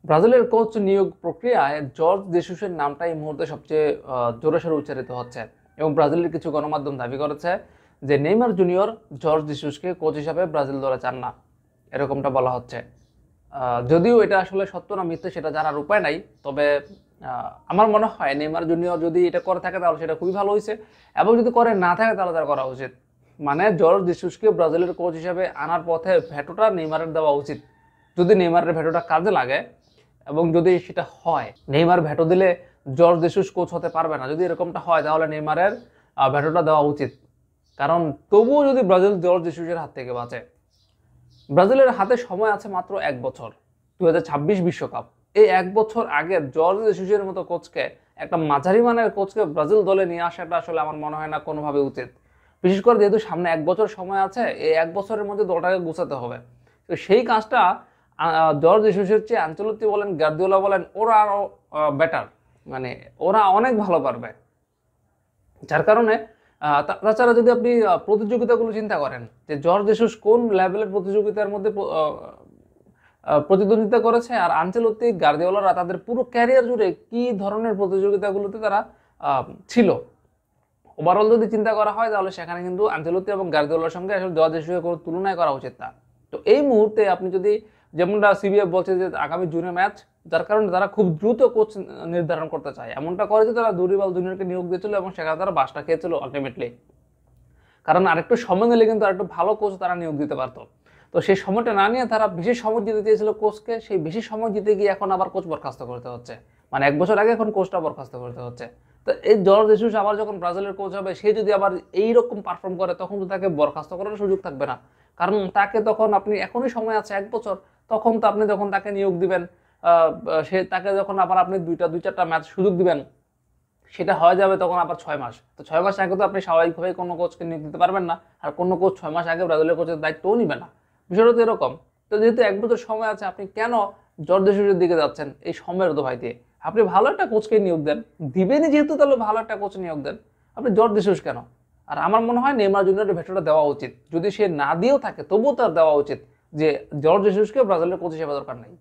ব্রাজিলের কোচ নিয়োগ প্রক্রিয়ায় জর্জ জেসুসের নামটা এই মুহূর্তে সবচেয়ে জোরেশোরে উচ্চারিত হচ্ছে এবং ব্রাজিলের কিছু গণমাধ্যম দাবি করেছে যে নেইমার জুনিয়র জর্জ জেসুসকে কোচ হিসাবে ব্রাজিল দলে চান না, এরকমটা বলা হচ্ছে। যদিও এটা আসলে সত্য না মিথ্যে সেটা জানার উপায় নাই, তবে আমার মনে হয় নেইমার জুনিয়র যদি এটা করে থাকে তাহলে সেটা খুবই ভালো হয়েছে, এবং যদি করে না থাকে তাহলে তার করা উচিত। মানে জর্জ জেসুসকে ব্রাজিলের কোচ হিসাবে আনার পথে ভেটোটা নেইমারের দেওয়া উচিত। যদি নেইমারের ভেটোটা কাজে লাগে এবং যদি সেটা হয়, নেইমার ভেটো দিলে জর্জ জেসুস কোচ হতে পারবে না, যদি এরকমটা হয় তাহলে নেইমারের ভেটোটা দেওয়া উচিত। কারণ তবুও যদি ব্রাজিল জর্জ জেসুসের হাত থেকে বাঁচে, ব্রাজিলের হাতে সময় আছে মাত্র 1 বছর, 2026 বিশ্বকাপ। এই 1 বছর আগে জর্জ জেসুসের মতো কোচকে, একটা মাঝারি মানের কোচকে ব্রাজিল দলে নিয়ে আসাটা আসলে আমার মনে হয় না কোনোভাবে উচিত। বিশেষ করে যেহেতু সামনে 1 বছর সময় আছে, এই 1 বছরের মধ্যে দলটাকে গুছাতে হবে। তো সেই কাজটা জর্জ জেসুসের চেয়ে আনচেলত্তি বলেন, গার্দিওলা বলেন, ওরা আরো বেটার, মানে ওরা অনেক ভালো পারবে। যার কারণে তাছাড়া যদি আপনি প্রতিযোগিতাগুলো চিন্তা করেন যে জর্জ জেসুস কোন লেভেলের প্রতিযোগিতার মধ্যে প্রতিদ্বন্দ্বিতা করেছে, আর আনচেলত্তি গার্দিওলারা তাদের পুরো ক্যারিয়ার জুড়ে কি ধরনের প্রতিযোগিতাগুলোতে তারা ছিল, ওভারঅল যদি চিন্তা করা হয় তাহলে সেখানে কিন্তু আনচেলত্তি এবং গার্দিওলার সঙ্গে আসলে জর্জ জেসুসের কোনো তুলনায় করা উচিত না। তো এই মুহূর্তে আপনি যদি, যেমনটা সিবিএফ বলছে যে আগামী জুনে ম্যাচ, যার কারণে তারা খুব দ্রুত কোচ নির্ধারণ করতে চায়, এমনটা করে যে তারা দুরিবাল জুনিয়রকে নিয়োগ দিয়েছিল এবং সেখানে তারা বাসটা খেয়েছিল আলটিমেটলি। কারণ আরেকটু সময় নিলে কিন্তু আরেকটু ভালো কোচ তারা নিয়োগ দিতে পারতো। তো সেই সময়টা না নিয়ে তারা বেশি সময় দিতে চেয়েছিল কোচকে, সেই বেশি সময় দিতে গিয়ে এখন আবার কোচ বরখাস্ত করতে হচ্ছে, মানে 1 বছর আগে এখন কোচটা বরখাস্ত করতে হচ্ছে। তো এই জর্জ জেসুস আবার যখন ব্রাজিলের কোচ হবে, সে যদি আবার এইরকম পারফর্ম করে তখন তো তাকে বরখাস্ত করার সুযোগ থাকবে না। কারণ তাকে তখন আপনি, এখনই সময় আছে 1 বছর, তখন তো আপনি যখন তাকে নিয়োগ দিবেন, সে তাকে যখন আবার আপনি দুই চারটা ম্যাচ সুযোগ দিবেন, সেটা হয়ে যাবে তখন আবার 6 মাস। তো 6 মাস আগে তো আপনি স্বাভাবিকভাবে কোনো কোচকে নিয়োগ দিতে পারবেন না, আর কোনো কোচ 6 মাস আগে ব্রাজিলের কোচের দায়িত্বও নিবে না। বিষয়টা তো এরকম। তো যেহেতু 1 বছর সময় আছে, আপনি কেন জর্জ জেসুসের দিকে যাচ্ছেন এই সময়ের দোহাই দিয়ে? আপনি ভালো একটা কোচকে নিয়োগ দেন, দিবেনই যেহেতু, তাহলে ভালো একটা কোচ নিয়োগ দেন। আপনি জর্জ জেসুস কেন? আর আমার মনে হয় নেইমার জুনিয়রের ভেটোটা দেওয়া উচিত, যদি সে না দিয়েও থাকে তবুও তার দেওয়া উচিত, যে জর্জ জেসুসকে ব্রাজিলের কোচ হিসেবে দরকার নেই।